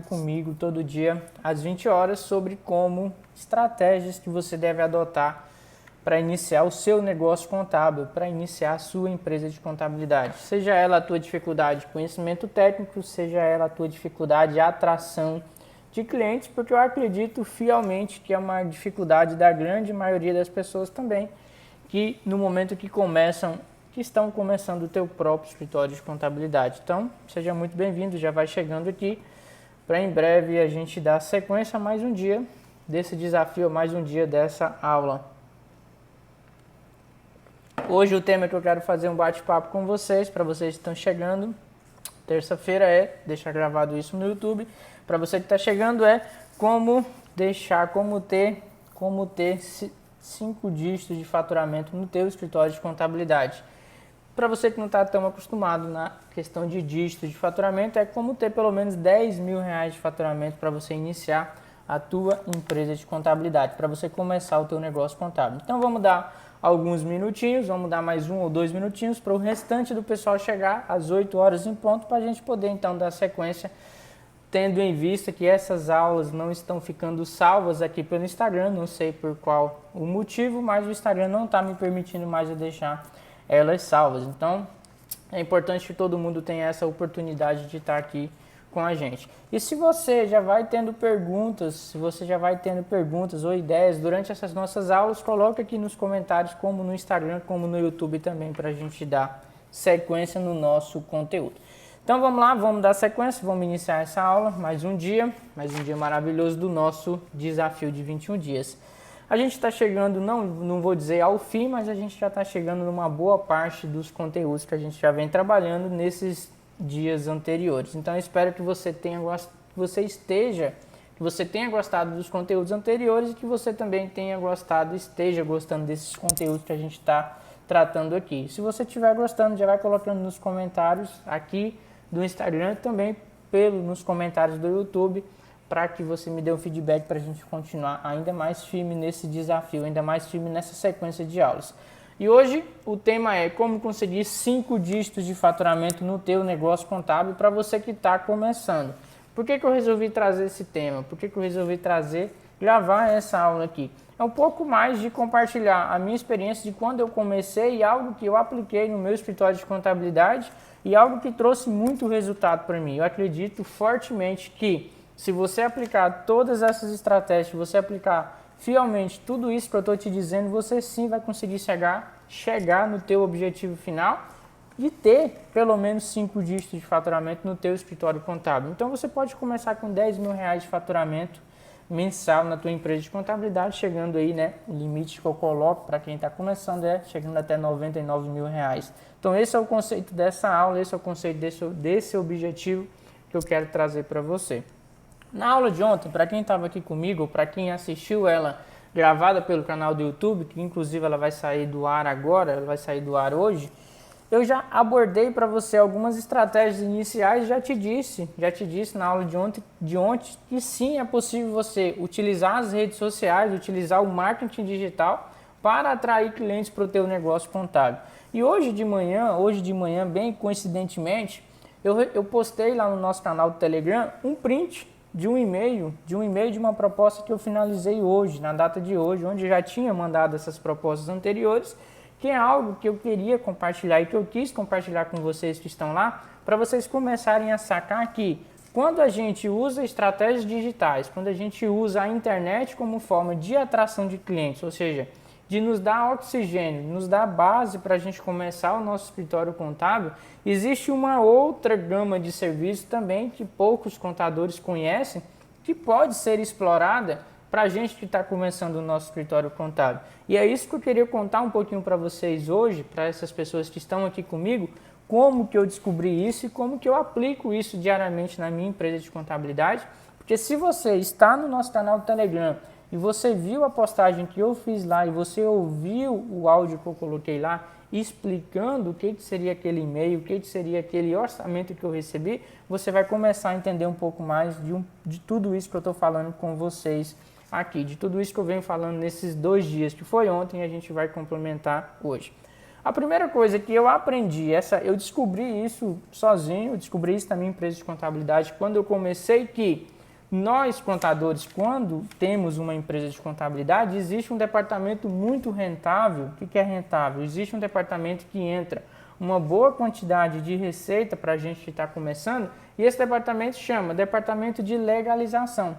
comigo todo dia às 20 horas sobre como estratégias que você deve adotar para iniciar o seu negócio contábil, para iniciar a sua empresa de contabilidade. Seja ela a tua dificuldade de conhecimento técnico, seja ela a tua dificuldade de atração de clientes, porque eu acredito fielmente que é uma dificuldade da grande maioria das pessoas também, que no momento que estão começando o teu próprio escritório de contabilidade. Então, seja muito bem-vindo, já vai chegando aqui, para em breve a gente dar sequência a mais um dia desse desafio, a mais um dia dessa aula. Hoje o tema que eu quero fazer um bate-papo com vocês, para vocês que estão chegando, terça-feira deixar gravado isso no YouTube, para você que está chegando como ter 5 dígitos de faturamento no teu escritório de contabilidade. Para você que não está tão acostumado na questão de dígitos de faturamento, como ter pelo menos 10 mil reais de faturamento para você iniciar a tua empresa de contabilidade, para você começar o teu negócio contábil. Então vamos dar alguns minutinhos, vamos dar mais 1 ou 2 minutinhos para o restante do pessoal chegar às 8 horas em ponto, para a gente poder então dar sequência, tendo em vista que essas aulas não estão ficando salvas aqui pelo Instagram, não sei por qual o motivo, mas o Instagram não está me permitindo mais eu deixar elas salvas. Então é importante que todo mundo tenha essa oportunidade de estar aqui com a gente. E se você já vai tendo perguntas, ou ideias durante essas nossas aulas, coloque aqui nos comentários, como no Instagram, como no YouTube também, para a gente dar sequência no nosso conteúdo. Então vamos lá, vamos dar sequência, vamos iniciar essa aula, mais um dia maravilhoso do nosso desafio de 21 dias. A gente está chegando, não vou dizer ao fim, mas a gente já está chegando numa boa parte dos conteúdos que a gente já vem trabalhando nesses dias anteriores. Então eu espero que você tenha gostado dos conteúdos anteriores e que você também esteja gostando desses conteúdos que a gente está tratando aqui. Se você estiver gostando, já vai colocando nos comentários aqui do Instagram e também nos comentários do YouTube, para que você me dê um feedback para a gente continuar ainda mais firme nesse desafio, ainda mais firme nessa sequência de aulas. E hoje o tema é como conseguir 5 dígitos de faturamento no teu negócio contábil para você que está começando. Por que eu resolvi trazer esse tema? Por que eu resolvi gravar essa aula aqui? É um pouco mais de compartilhar a minha experiência de quando eu comecei e algo que eu apliquei no meu escritório de contabilidade e algo que trouxe muito resultado para mim. Eu acredito fortemente que se você aplicar todas essas estratégias, se você aplicar fielmente tudo isso que eu estou te dizendo, você sim vai conseguir chegar no teu objetivo final de ter pelo menos 5 dígitos de faturamento no teu escritório contábil. Então você pode começar com 10 mil reais de faturamento mensal na tua empresa de contabilidade, chegando aí, o limite que eu coloco para quem está começando chegando até 99 mil reais. Então esse é o conceito dessa aula, esse é o conceito desse objetivo que eu quero trazer para você. Na aula de ontem, para quem estava aqui comigo, para quem assistiu ela gravada pelo canal do YouTube, que inclusive ela vai sair do ar agora, ela vai sair do ar hoje, eu já abordei para você algumas estratégias iniciais, já te disse na aula de ontem que sim, é possível você utilizar as redes sociais, utilizar o marketing digital para atrair clientes para o teu negócio contábil. E hoje de manhã, bem coincidentemente, eu postei lá no nosso canal do Telegram um print de um e-mail de uma proposta que eu finalizei hoje, na data de hoje, onde eu já tinha mandado essas propostas anteriores, que é algo que eu queria compartilhar e que eu quis compartilhar com vocês que estão lá, para vocês começarem a sacar que quando a gente usa estratégias digitais, quando a gente usa a internet como forma de atração de clientes, ou seja, de nos dar oxigênio, nos dar base para a gente começar o nosso escritório contábil, existe uma outra gama de serviços também que poucos contadores conhecem, que pode ser explorada para a gente que está começando o nosso escritório contábil. E é isso que eu queria contar um pouquinho para vocês hoje, para essas pessoas que estão aqui comigo, como que eu descobri isso e como que eu aplico isso diariamente na minha empresa de contabilidade. Porque se você está no nosso canal do Telegram e você viu a postagem que eu fiz lá e você ouviu o áudio que eu coloquei lá explicando o que seria aquele e-mail, o que seria aquele orçamento que eu recebi, você vai começar a entender um pouco mais de tudo isso que eu estou falando com vocês aqui, de tudo isso que eu venho falando nesses 2 dias, que foi ontem e a gente vai complementar hoje. A primeira coisa que eu aprendi, eu descobri isso sozinho, eu descobri isso na minha empresa de contabilidade, quando eu comecei que nós, contadores, quando temos uma empresa de contabilidade, existe um departamento muito rentável. O que é rentável? Existe um departamento que entra uma boa quantidade de receita para a gente que está começando, e esse departamento chama Departamento de Legalização.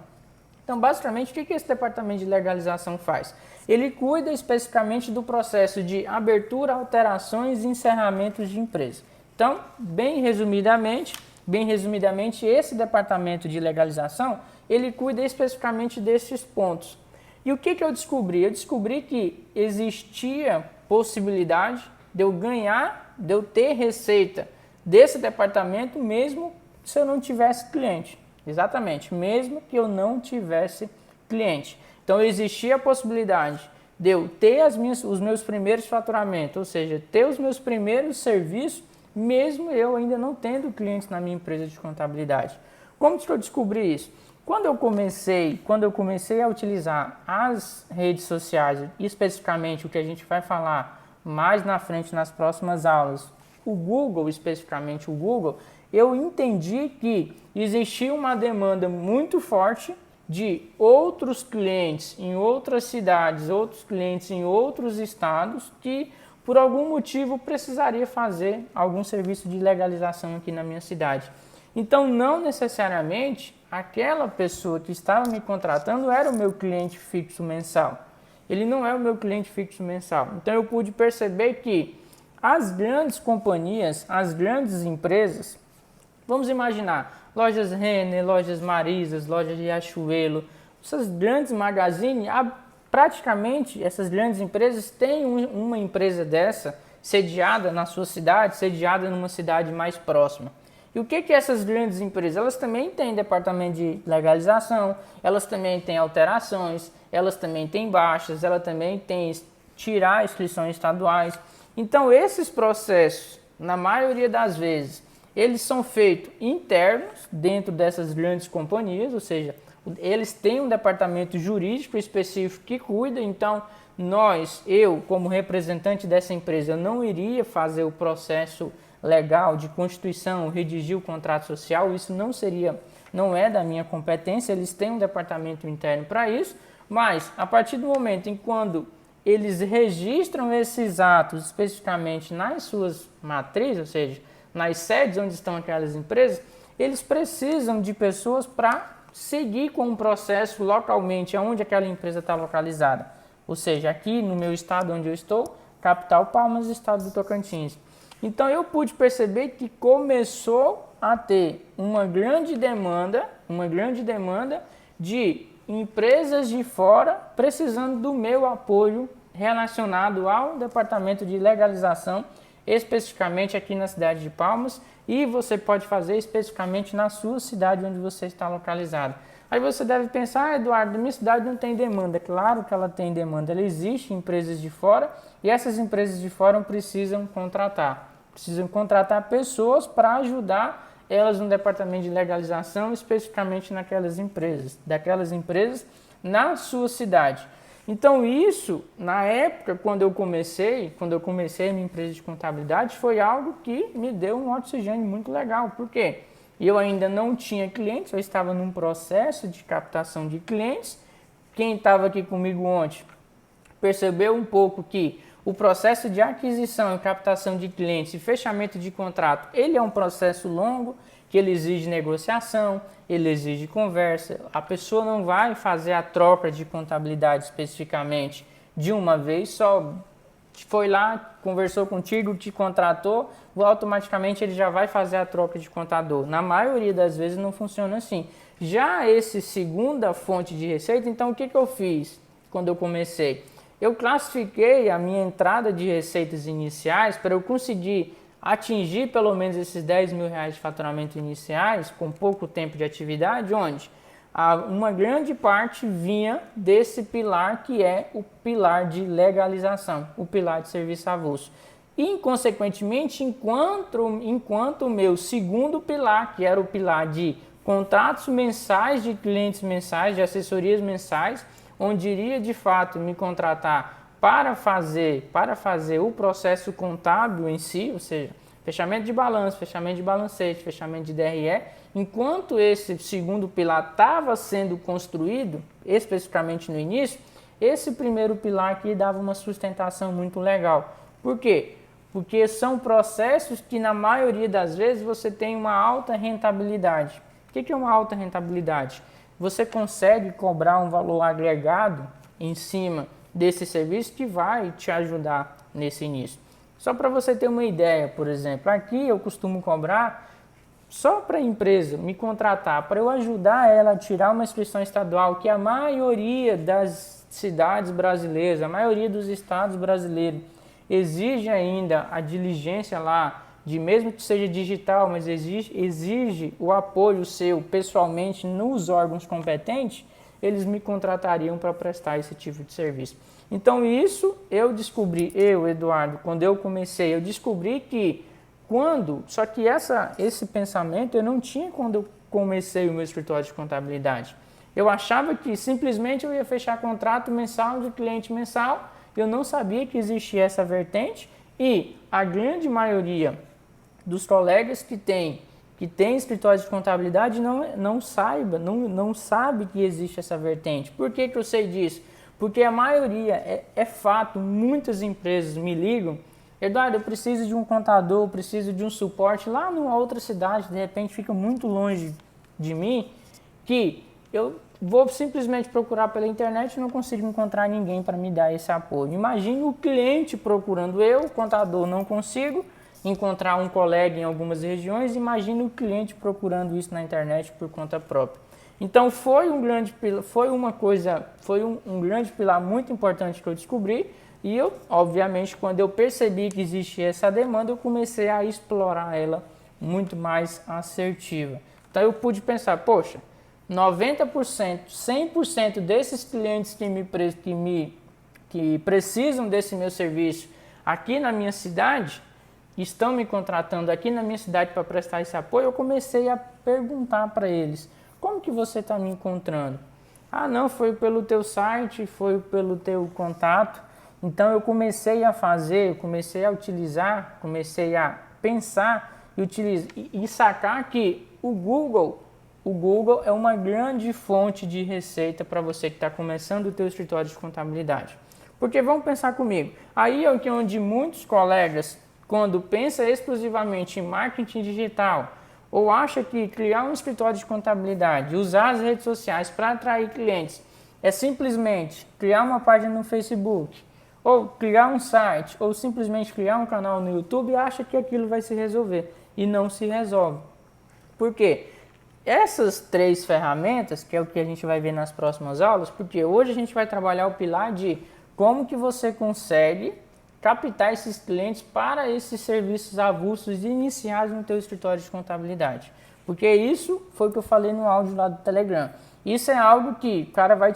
Então, basicamente, o que esse departamento de legalização faz? Ele cuida especificamente do processo de abertura, alterações e encerramentos de empresa. Então, bem resumidamente, esse departamento de legalização, ele cuida especificamente desses pontos. E o que eu descobri? Eu descobri que existia possibilidade de eu ganhar, de eu ter receita desse departamento mesmo se eu não tivesse cliente. Exatamente, mesmo que eu não tivesse cliente. Então, existia a possibilidade de eu ter os meus primeiros faturamentos, ou seja, ter os meus primeiros serviços, mesmo eu ainda não tendo clientes na minha empresa de contabilidade. Como que eu descobri isso? Quando eu comecei a utilizar as redes sociais, especificamente o que a gente vai falar mais na frente nas próximas aulas, o Google, especificamente o Google, eu entendi que existia uma demanda muito forte de outros clientes em outras cidades, outros clientes em outros estados que por algum motivo precisaria fazer algum serviço de legalização aqui na minha cidade. Então, não necessariamente aquela pessoa que estava me contratando era o meu cliente fixo mensal. Ele não é o meu cliente fixo mensal. Então, eu pude perceber que as grandes companhias, as grandes empresas, vamos imaginar, lojas Renner, lojas Marisas, lojas Riachuelo, essas grandes magazines, praticamente essas grandes empresas têm uma empresa dessa sediada na sua cidade, sediada numa cidade mais próxima. E o que essas grandes empresas? Elas também têm departamento de legalização, elas também têm alterações, elas também têm baixas, elas também têm tirar inscrições estaduais. Então, esses processos, na maioria das vezes, eles são feitos internos dentro dessas grandes companhias, ou seja, eles têm um departamento jurídico específico que cuida. Então, eu como representante dessa empresa, eu não iria fazer o processo legal de constituição, redigir o contrato social, isso não é da minha competência, eles têm um departamento interno para isso, mas a partir do momento em quando eles registram esses atos especificamente nas suas matrizes, ou seja, nas sedes onde estão aquelas empresas, eles precisam de pessoas para seguir com o processo localmente, onde aquela empresa está localizada. Ou seja, aqui no meu estado onde eu estou, capital Palmas, estado do Tocantins. Então eu pude perceber que começou a ter uma grande demanda de empresas de fora precisando do meu apoio relacionado ao departamento de legalização, especificamente aqui na cidade de Palmas, e você pode fazer especificamente na sua cidade onde você está localizado. Aí você deve pensar, Eduardo, minha cidade não tem demanda. Claro que ela tem demanda, ela existe empresas de fora e essas empresas de fora precisam contratar pessoas para ajudar elas no departamento de legalização, especificamente daquelas empresas na sua cidade. Então isso, na época, quando eu comecei a minha empresa de contabilidade, foi algo que me deu um oxigênio muito legal. Por quê? Eu ainda não tinha clientes, eu estava num processo de captação de clientes. Quem estava aqui comigo ontem percebeu um pouco que o processo de aquisição e captação de clientes e fechamento de contrato, ele é um processo longo, que ele exige negociação, ele exige conversa. A pessoa não vai fazer a troca de contabilidade especificamente de uma vez só. Foi lá, conversou contigo, te contratou, automaticamente ele já vai fazer a troca de contador. Na maioria das vezes não funciona assim. Já esse segunda fonte de receita, então o que eu fiz quando eu comecei? Eu classifiquei a minha entrada de receitas iniciais para eu conseguir atingir pelo menos esses 10 mil reais de faturamento iniciais com pouco tempo de atividade, onde uma grande parte vinha desse pilar que é o pilar de legalização, o pilar de serviço avulso. E, consequentemente, enquanto o meu segundo pilar, que era o pilar de contratos mensais de clientes mensais, de assessorias mensais, onde iria de fato me contratar para fazer o processo contábil em si, ou seja, fechamento de balanço, fechamento de balancete, fechamento de DRE, enquanto esse segundo pilar estava sendo construído, especificamente no início, esse primeiro pilar aqui dava uma sustentação muito legal. Por quê? Porque são processos que na maioria das vezes você tem uma alta rentabilidade. O que é uma alta rentabilidade? Você consegue cobrar um valor agregado em cima desse serviço que vai te ajudar nesse início. Só para você ter uma ideia, por exemplo, aqui eu costumo cobrar só para a empresa me contratar, para eu ajudar ela a tirar uma inscrição estadual, que a maioria das cidades brasileiras, a maioria dos estados brasileiros exige ainda a diligência lá, de mesmo que seja digital, mas exige o apoio seu pessoalmente nos órgãos competentes, eles me contratariam para prestar esse tipo de serviço. Então isso eu descobri, Eduardo, quando eu comecei, eu descobri que só que esse pensamento eu não tinha quando eu comecei o meu escritório de contabilidade. Eu achava que simplesmente eu ia fechar contrato mensal de cliente mensal, eu não sabia que existia essa vertente e a grande maioria dos colegas que tem escritório de contabilidade não sabe que existe essa vertente. Por que eu sei disso? Porque a maioria, é fato, muitas empresas me ligam, Eduardo, eu preciso de um contador, eu preciso de um suporte lá numa outra cidade, de repente fica muito longe de mim, que eu vou simplesmente procurar pela internet e não consigo encontrar ninguém para me dar esse apoio. Imagine o cliente procurando eu, o contador não consigo encontrar um colega em algumas regiões, imagine o cliente procurando isso na internet por conta própria. Então foi um grande pilar muito importante que eu descobri e eu, obviamente, quando eu percebi que existia essa demanda, eu comecei a explorar ela muito mais assertiva. Então eu pude pensar, poxa, 90%, 100% desses clientes que precisam desse meu serviço aqui na minha cidade, estão me contratando aqui na minha cidade para prestar esse apoio, eu comecei a perguntar para eles, como que você está me encontrando? Ah, não, foi pelo teu site, foi pelo teu contato. Então eu comecei a utilizar, comecei a pensar e sacar que o Google é uma grande fonte de receita para você que está começando o teu escritório de contabilidade. Porque vamos pensar comigo, aí é onde muitos colegas, quando pensam exclusivamente em marketing digital, ou acha que criar um escritório de contabilidade, usar as redes sociais para atrair clientes, é simplesmente criar uma página no Facebook, ou criar um site, ou simplesmente criar um canal no YouTube e acha que aquilo vai se resolver. E não se resolve. Por quê? Essas 3 ferramentas, que é o que a gente vai ver nas próximas aulas, porque hoje a gente vai trabalhar o pilar de como que você consegue captar esses clientes para esses serviços avulsos iniciais no teu escritório de contabilidade. Porque isso foi o que eu falei no áudio lá do Telegram. Isso é algo que o cara vai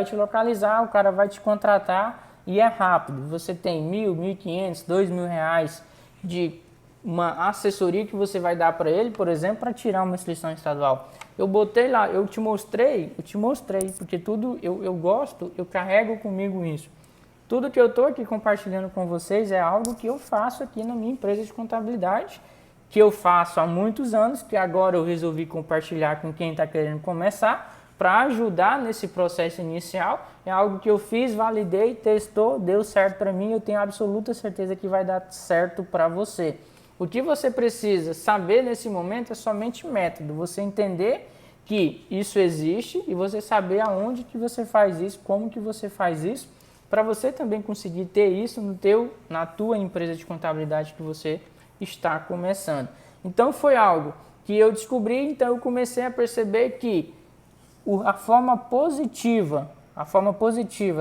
te localizar, o cara vai te contratar e é rápido. Você tem R$1.000, R$1.500, R$2.000 de uma assessoria que você vai dar para ele, por exemplo, para tirar uma inscrição estadual. Eu botei lá, eu te mostrei, porque tudo eu gosto, eu carrego comigo isso. Tudo que eu estou aqui compartilhando com vocês é algo que eu faço aqui na minha empresa de contabilidade, que eu faço há muitos anos, que agora eu resolvi compartilhar com quem está querendo começar, para ajudar nesse processo inicial. É algo que eu fiz, validei, testou, deu certo para mim, eu tenho absoluta certeza que vai dar certo para você. O que você precisa saber nesse momento é somente método, você entender que isso existe e você saber aonde que você faz isso, como que você faz isso, para você também conseguir ter isso na tua empresa de contabilidade que você está começando. Então foi algo que eu descobri, então eu comecei a perceber que a forma positiva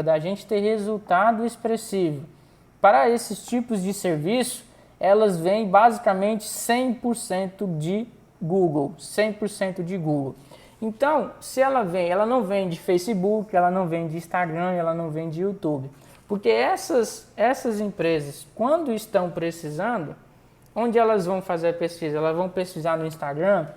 da gente ter resultado expressivo para esses tipos de serviço, elas vêm basicamente 100% de Google, 100% de Google. Então, se ela não vem de Facebook, ela não vem de Instagram, ela não vem de YouTube. Porque essas empresas, quando estão precisando, onde elas vão fazer a pesquisa? Elas vão pesquisar no Instagram,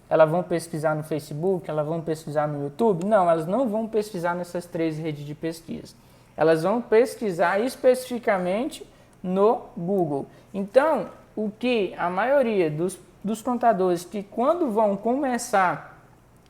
elas vão pesquisar no Facebook, elas vão pesquisar no YouTube? Não, elas não vão pesquisar nessas 3 redes de pesquisa. Elas vão pesquisar especificamente no Google. Então, o que a maioria dos contadores que quando vão começar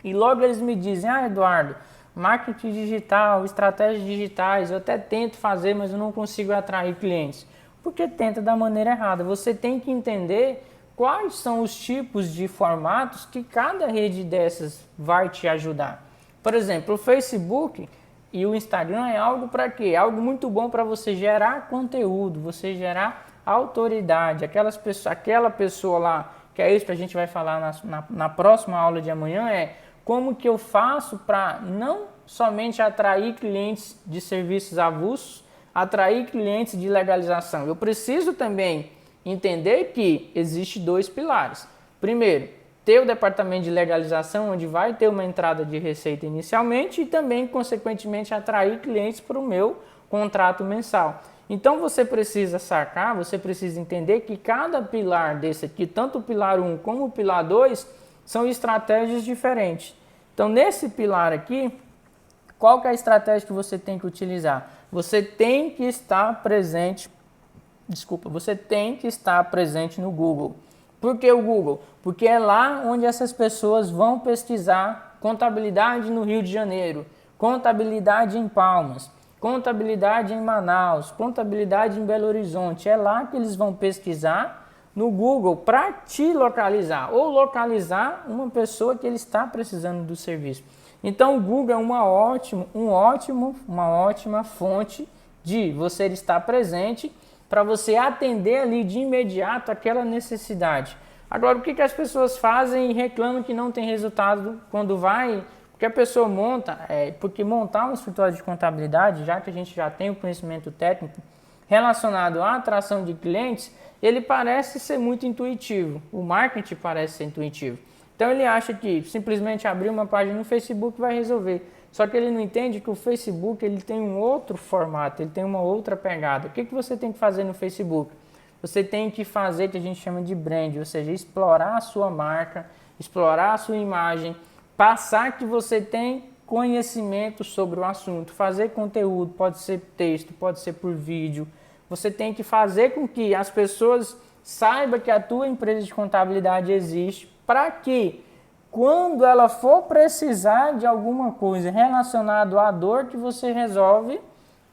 e logo eles me dizem, Eduardo, marketing digital, estratégias digitais, eu até tento fazer, mas eu não consigo atrair clientes. Porque tenta da maneira errada. Você tem que entender quais são os tipos de formatos que cada rede dessas vai te ajudar. Por exemplo, o Facebook e o Instagram é algo para quê? É algo muito bom para você gerar conteúdo, você gerar autoridade. Aquela pessoa lá, que é isso que a gente vai falar na próxima aula de amanhã, é como que eu faço para não somente atrair clientes de serviços avulsos, atrair clientes de legalização. Eu preciso também entender que existe 2 pilares. Primeiro, ter o departamento de legalização, onde vai ter uma entrada de receita inicialmente e também, consequentemente, atrair clientes para o meu contrato mensal. Então, você precisa sacar, você precisa entender que cada pilar desse aqui, tanto o pilar 1 como o pilar 2, são estratégias diferentes. Então, nesse pilar aqui, qual que é a estratégia que você tem que utilizar? Você tem que estar presente, você tem que estar presente no Google. Por que o Google? Porque é lá onde essas pessoas vão pesquisar contabilidade no Rio de Janeiro, contabilidade em Palmas, contabilidade em Manaus, contabilidade em Belo Horizonte. É lá que eles vão pesquisar no Google para te localizar ou localizar uma pessoa que ele está precisando do serviço. Então o Google é uma ótima fonte de você estar presente para você atender ali de imediato aquela necessidade. Agora, o que as pessoas fazem e reclamam que não tem resultado quando vai? Porque a pessoa porque montar um escritório de contabilidade, já que a gente já tem o conhecimento técnico relacionado à atração de clientes, ele parece ser muito intuitivo. O marketing parece ser intuitivo. Então ele acha que simplesmente abrir uma página no Facebook vai resolver. Só que ele não entende que o Facebook ele tem um outro formato, ele tem uma outra pegada. O que você tem que fazer no Facebook? Você tem que fazer o que a gente chama de brand, ou seja, explorar a sua marca, explorar a sua imagem, passar que você tem conhecimento sobre o assunto, fazer conteúdo, pode ser texto, pode ser por vídeo. Você tem que fazer com que as pessoas saibam que a tua empresa de contabilidade existe, para que quando ela for precisar de alguma coisa relacionada à dor que você resolve,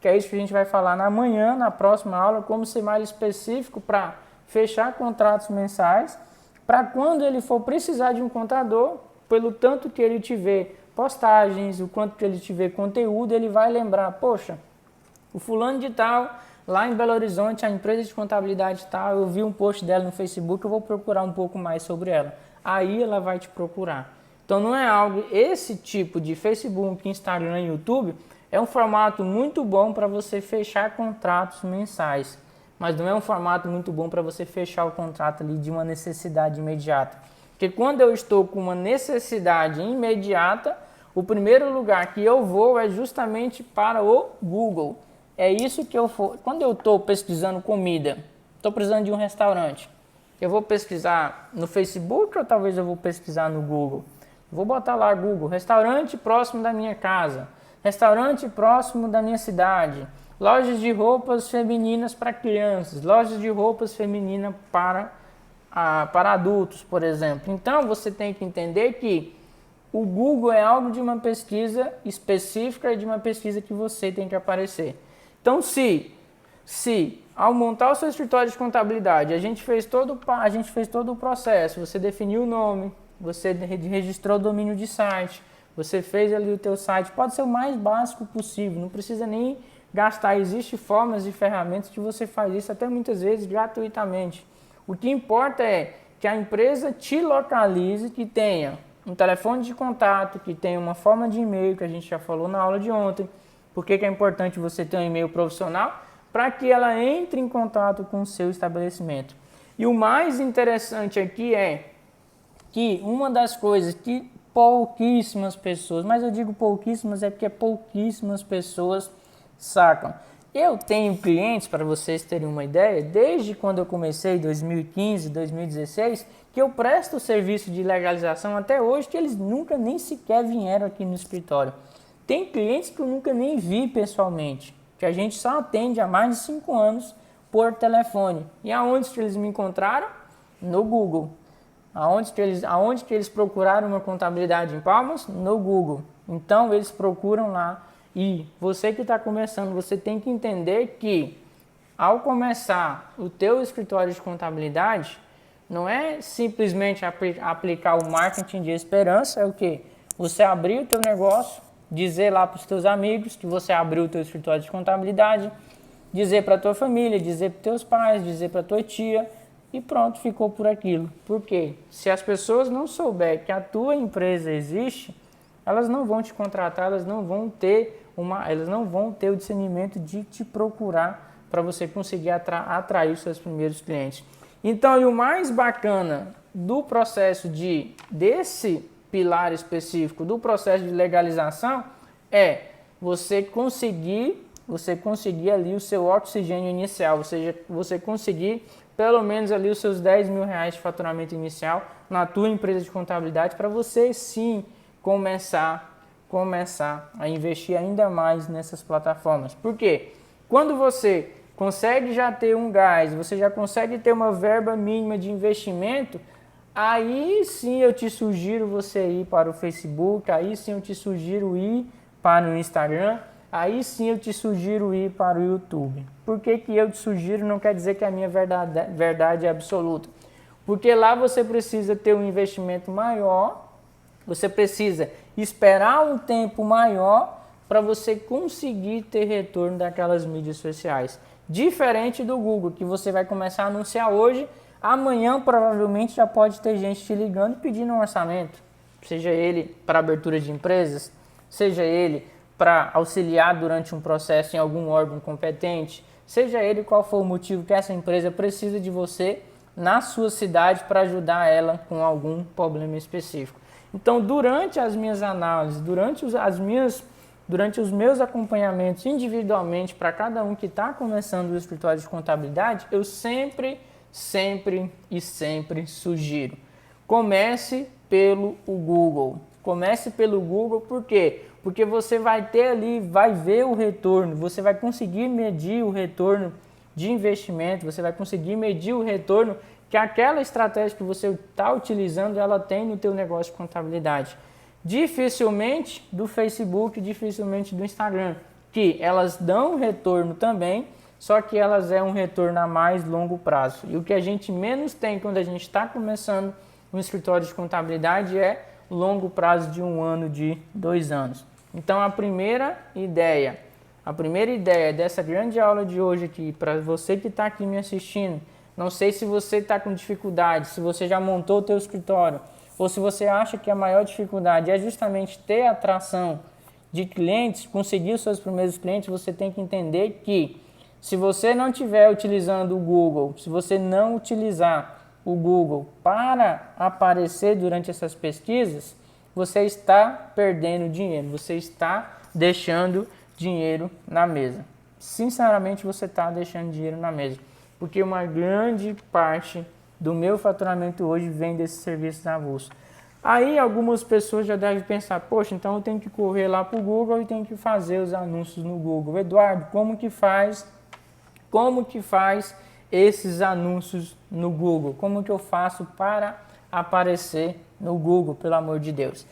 que é isso que a gente vai falar amanhã, na próxima aula, como ser mais específico para fechar contratos mensais, para quando ele for precisar de um contador, pelo tanto que ele tiver postagens, o quanto que ele tiver conteúdo, ele vai lembrar, poxa, o fulano de tal, lá em Belo Horizonte, a empresa de contabilidade tal, eu vi um post dela no Facebook, eu vou procurar um pouco mais sobre ela. Aí ela vai te procurar. Então não é algo, esse tipo de Facebook, Instagram, YouTube, é um formato muito bom para você fechar contratos mensais, mas não é um formato muito bom para você fechar o contrato ali de uma necessidade imediata. Porque quando eu estou com uma necessidade imediata, o primeiro lugar que eu vou é justamente para o Google. É isso que eu for. Quando eu estou pesquisando comida, estou precisando de um restaurante, eu vou pesquisar no Facebook ou talvez eu vou pesquisar no Google? Vou botar lá Google, restaurante próximo da minha casa, restaurante próximo da minha cidade, lojas de roupas femininas para crianças, lojas de roupas femininas para adultos, por exemplo. Então você tem que entender que o Google é algo de uma pesquisa específica e de uma pesquisa que você tem que aparecer. Então se ao montar o seu escritório de contabilidade, a gente fez todo o processo, você definiu o nome, você registrou o domínio de site, você fez ali o teu site, pode ser o mais básico possível, não precisa nem gastar, existem formas e ferramentas que você faz isso até muitas vezes gratuitamente. O que importa é que a empresa te localize, que tenha um telefone de contato, que tenha uma forma de e-mail, que a gente já falou na aula de ontem. Por que é importante você ter um e-mail profissional? Para que ela entre em contato com o seu estabelecimento. E o mais interessante aqui é que uma das coisas que pouquíssimas pessoas, mas eu digo pouquíssimas é porque pouquíssimas pessoas sacam. Eu tenho clientes, para vocês terem uma ideia, desde quando eu comecei em 2015, 2016, que eu presto serviço de legalização até hoje, que eles nunca nem sequer vieram aqui no escritório. Tem clientes que eu nunca nem vi pessoalmente. que a gente só atende há mais de 5 anos por telefone. E aonde que eles me encontraram? No Google. Aonde que eles procuraram uma contabilidade em Palmas? No Google. Então eles procuram lá. E você que está começando, você tem que entender que ao começar o teu escritório de contabilidade, não é simplesmente aplicar o marketing de esperança, é o quê? Você abrir o teu negócio, dizer lá para os teus amigos que você abriu o teu escritório de contabilidade, dizer para a tua família, dizer para os teus pais, dizer para a tua tia e pronto, ficou por aquilo. Por quê? Se as pessoas não souberem que a tua empresa existe, elas não vão te contratar, elas não vão ter o discernimento de te procurar para você conseguir atrair os seus primeiros clientes. Então, e o mais bacana do processo desse pilar específico, do processo de legalização, é você conseguir ali o seu oxigênio inicial, ou seja, você conseguir pelo menos ali os seus 10 mil reais de faturamento inicial na tua empresa de contabilidade para você sim começar a investir ainda mais nessas plataformas. Por quê? Quando você consegue já ter um gás, você já consegue ter uma verba mínima de investimento, aí sim eu te sugiro você ir para o Facebook, aí sim eu te sugiro ir para o Instagram, aí sim eu te sugiro ir para o YouTube. Por que eu te sugiro não quer dizer que a minha verdade é absoluta. Porque lá você precisa ter um investimento maior, você precisa esperar um tempo maior para você conseguir ter retorno daquelas mídias sociais. Diferente do Google, que você vai começar a anunciar hoje, amanhã provavelmente já pode ter gente te ligando e pedindo um orçamento. Seja ele para abertura de empresas, seja ele para auxiliar durante um processo em algum órgão competente, seja ele qual for o motivo que essa empresa precisa de você na sua cidade para ajudar ela com algum problema específico. Então, durante as minhas análises, durante os meus acompanhamentos individualmente para cada um que está começando o escritório de contabilidade, eu sempre sugiro: comece pelo Google. Comece pelo Google, por quê? Porque você vai ter ali, vai ver o retorno, você vai conseguir medir o retorno de investimento, você vai conseguir medir o retorno que aquela estratégia que você está utilizando, ela tem no teu negócio de contabilidade. Dificilmente do Facebook, dificilmente do Instagram, que elas dão retorno também, só que elas é um retorno a mais longo prazo. E o que a gente menos tem quando a gente está começando um escritório de contabilidade é longo prazo de 1 ano, de 2 anos. Então a primeira ideia dessa grande aula de hoje aqui, para você que está aqui me assistindo, não sei se você está com dificuldade, se você já montou o teu escritório, ou se você acha que a maior dificuldade é justamente ter atração de clientes, conseguir os seus primeiros clientes, você tem que entender que se você não estiver utilizando o Google, se você não utilizar o Google para aparecer durante essas pesquisas, você está perdendo dinheiro, você está deixando dinheiro na mesa. Sinceramente, você está deixando dinheiro na mesa. Porque uma grande parte do meu faturamento hoje vem desses serviços avulsos. Aí algumas pessoas já devem pensar: poxa, então eu tenho que correr lá para o Google e tenho que fazer os anúncios no Google. Eduardo, como que faz esses anúncios no Google? Como que eu faço para aparecer no Google, pelo amor de Deus?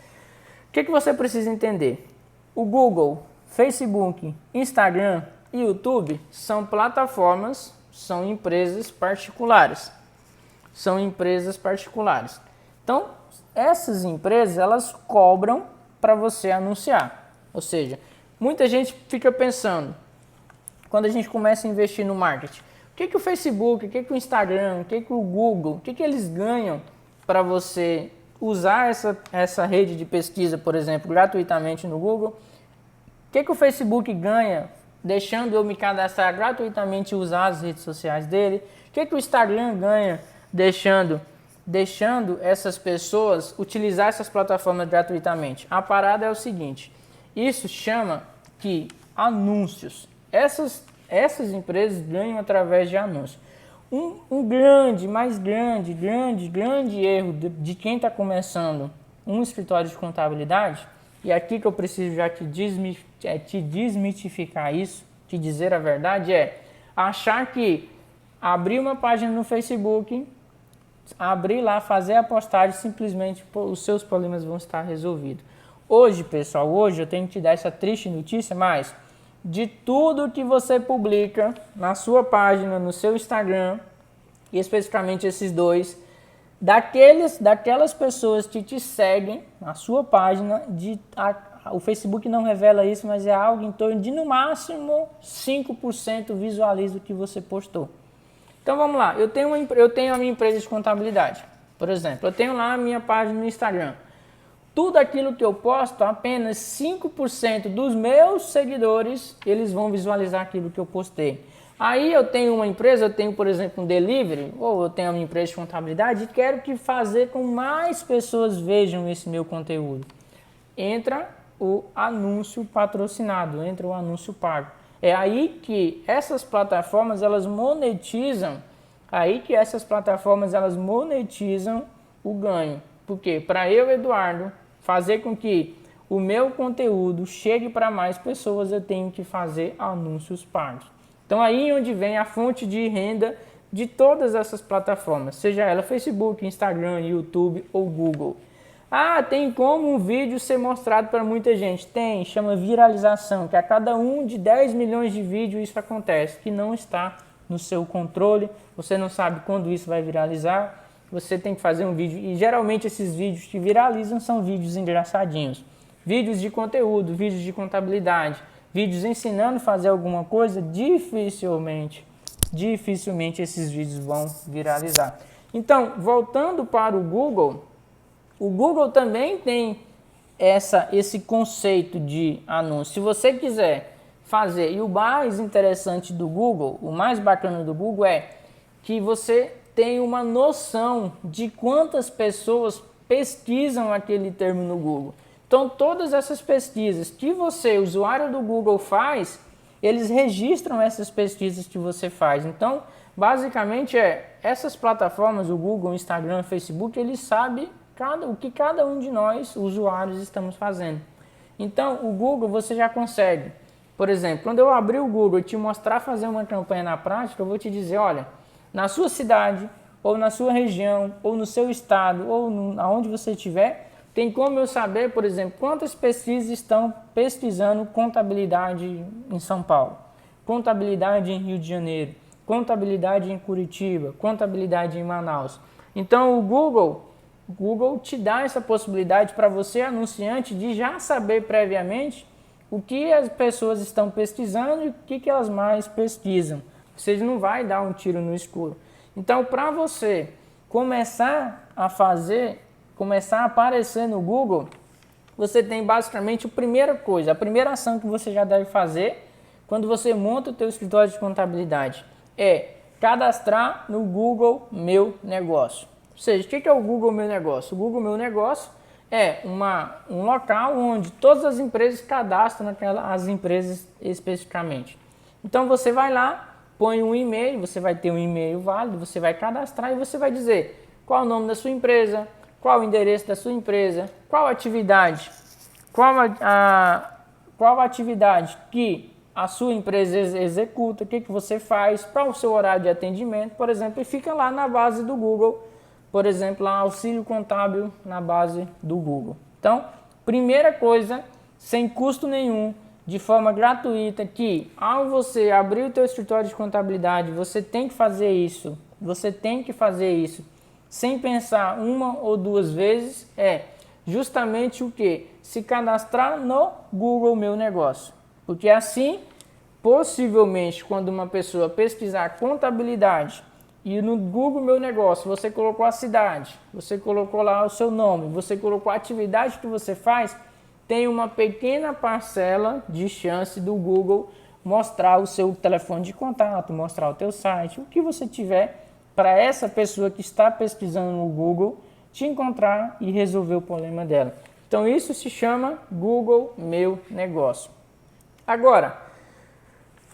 O que você precisa entender? O Google, Facebook, Instagram e YouTube são plataformas, são empresas particulares. Então, essas empresas, elas cobram para você anunciar. Ou seja, muita gente fica pensando, quando a gente começa a investir no marketing, o que o Facebook, o que o Instagram, o que o Google, o que eles ganham para você usar essa rede de pesquisa, por exemplo, gratuitamente no Google? O que o Facebook ganha deixando eu me cadastrar gratuitamente e usar as redes sociais dele? O que o Instagram ganha deixando essas pessoas utilizar essas plataformas gratuitamente? A parada é o seguinte: isso chama que anúncios. Essas empresas ganham através de anúncios. Um grande erro de quem está começando um escritório de contabilidade, e aqui que eu preciso já te desmitificar isso, te dizer a verdade, é achar que abrir uma página no Facebook, abrir lá, fazer a postagem, simplesmente os seus problemas vão estar resolvidos. Hoje, pessoal, hoje eu tenho que te dar essa triste notícia, mas de tudo que você publica na sua página, no seu Instagram, e especificamente esses dois, daquelas pessoas que te seguem na sua página, o Facebook não revela isso, mas é algo em torno de no máximo 5% visualiza o que você postou. Então vamos lá, eu tenho a minha empresa de contabilidade, por exemplo, eu tenho lá a minha página no Instagram. Tudo aquilo que eu posto, apenas 5% dos meus seguidores, eles vão visualizar aquilo que eu postei. Aí eu tenho uma empresa, eu tenho, por exemplo, um delivery, ou eu tenho uma empresa de contabilidade e quero fazer com que mais pessoas vejam esse meu conteúdo. Entra o anúncio patrocinado, entra o anúncio pago. É aí que essas plataformas, elas monetizam, o ganho. Porque para eu, Eduardo, fazer com que o meu conteúdo chegue para mais pessoas, eu tenho que fazer anúncios pagos. Então aí onde vem a fonte de renda de todas essas plataformas, seja ela Facebook, Instagram, YouTube ou Google. Ah, tem como um vídeo ser mostrado para muita gente? Tem, chama viralização, que a cada de 10 milhões de vídeos isso acontece, que não está no seu controle, você não sabe quando isso vai viralizar, você tem que fazer um vídeo, e geralmente esses vídeos que viralizam são vídeos engraçadinhos, vídeos de conteúdo, vídeos de contabilidade, vídeos ensinando a fazer alguma coisa, dificilmente esses vídeos vão viralizar. Então, voltando para o Google também tem esse conceito de anúncio. Se você quiser fazer, e o mais interessante do Google, o mais bacana do Google é que você tem uma noção de quantas pessoas pesquisam aquele termo no Google. Então, todas essas pesquisas que você, usuário do Google, faz, eles registram essas pesquisas que você faz. Então, basicamente, essas plataformas, o Google, o Instagram, o Facebook, eles sabem o que cada um de nós, usuários, estamos fazendo. Então, o Google você já consegue. Por exemplo, quando eu abrir o Google e te mostrar fazer uma campanha na prática, eu vou te dizer, olha, na sua cidade, ou na sua região, ou no seu estado, ou aonde você estiver, tem como eu saber, por exemplo, quantas pesquisas estão pesquisando contabilidade em São Paulo, contabilidade em Rio de Janeiro, contabilidade em Curitiba, contabilidade em Manaus. Então o Google te dá essa possibilidade para você, anunciante, de já saber previamente o que as pessoas estão pesquisando e o que elas mais pesquisam. Você não vai dar um tiro no escuro. Então, para você começar a aparecer no Google, você tem basicamente a primeira ação que você já deve fazer quando você monta o teu escritório de contabilidade é cadastrar no Google Meu Negócio. Ou seja, o que é o Google Meu Negócio? O Google Meu Negócio é um local onde todas as empresas cadastram as empresas especificamente. Então você vai lá, põe um e-mail, você vai ter um e-mail válido, você vai cadastrar e você vai dizer qual o nome da sua empresa, qual o endereço da sua empresa, qual a atividade que a sua empresa executa, o que você faz, qual o seu horário de atendimento, por exemplo, e fica lá na base do Google, por exemplo, lá, auxílio contábil na base do Google. Então, primeira coisa, sem custo nenhum, de forma gratuita, que ao você abrir o teu escritório de contabilidade, você tem que fazer isso, sem pensar uma ou duas vezes, justamente o que? Se cadastrar no Google Meu Negócio. Porque assim, possivelmente, quando uma pessoa pesquisar contabilidade e no Google Meu Negócio você colocou a cidade, você colocou lá o seu nome, você colocou a atividade que você faz, tem uma pequena parcela de chance do Google mostrar o seu telefone de contato, mostrar o teu site, o que você tiver para essa pessoa que está pesquisando no Google te encontrar e resolver o problema dela. Então isso se chama Google Meu Negócio. Agora,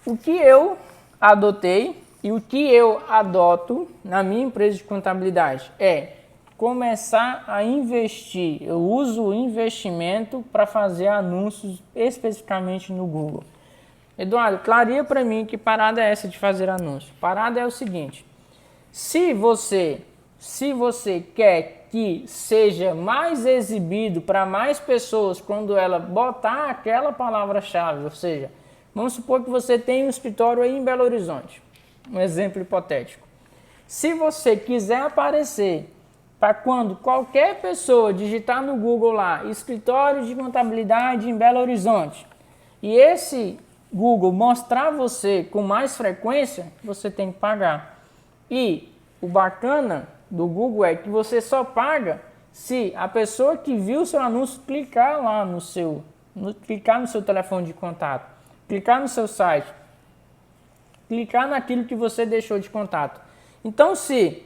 o que eu adotei e o que eu adoto na minha empresa de contabilidade é começar a investir. Eu uso o investimento para fazer anúncios especificamente no Google. Eduardo, clareia para mim que parada é essa de fazer anúncio. Parada é o seguinte, se você quer que seja mais exibido para mais pessoas quando ela botar aquela palavra-chave, ou seja, vamos supor que você tem um escritório aí em Belo Horizonte, um exemplo hipotético. Se você quiser aparecer para quando qualquer pessoa digitar no Google lá, escritório de contabilidade em Belo Horizonte, e esse Google mostrar você com mais frequência, você tem que pagar. E o bacana do Google é que você só paga se a pessoa que viu o seu anúncio clicar lá clicar no seu telefone de contato, clicar no seu site, clicar naquilo que você deixou de contato. Então, se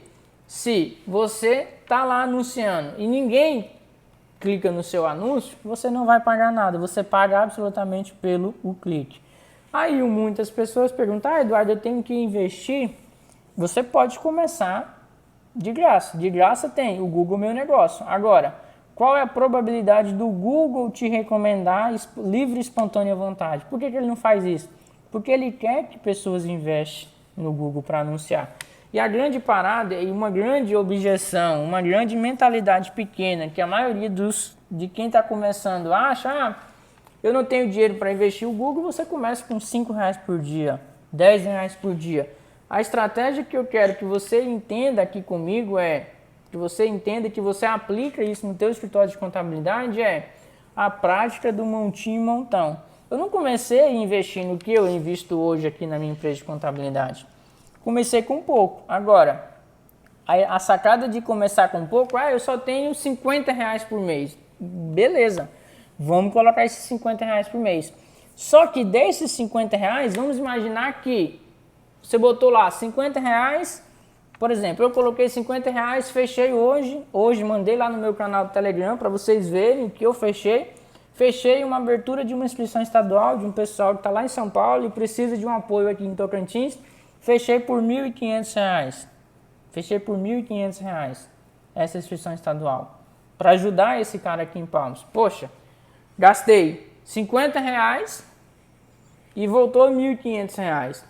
você está lá anunciando e ninguém clica no seu anúncio, você não vai pagar nada, você paga absolutamente pelo clique. Aí muitas pessoas perguntam, Eduardo, eu tenho que investir? Você pode começar de graça. De graça tem o Google Meu Negócio. Agora, qual é a probabilidade do Google te recomendar livre, espontânea vontade? Por que ele não faz isso? Porque ele quer que pessoas investem no Google para anunciar. E a grande parada e uma grande objeção, uma grande mentalidade pequena, que a maioria de quem está começando acha, eu não tenho dinheiro para investir no Google, você começa com R$5 por dia, R$10 por dia. A estratégia que eu quero que você entenda aqui comigo que você entenda, que você aplica isso no teu escritório de contabilidade, é a prática do montinho e montão. Eu não comecei a investir no que eu invisto hoje aqui na minha empresa de contabilidade. Comecei com pouco. Agora, a sacada de começar com pouco, eu só tenho R$50 por mês. Beleza, vamos colocar esses R$50 por mês. Só que desses R$50, vamos imaginar que você botou lá R$50, por exemplo, eu coloquei R$50, fechei hoje mandei lá no meu canal do Telegram para vocês verem o que eu fechei. Fechei uma abertura de uma inscrição estadual de um pessoal que está lá em São Paulo e precisa de um apoio aqui em Tocantins. Fechei por R$1.500. Fechei por R$1.500 essa inscrição estadual para ajudar esse cara aqui em Palmas. Poxa, gastei R$50 e voltou R$1.500.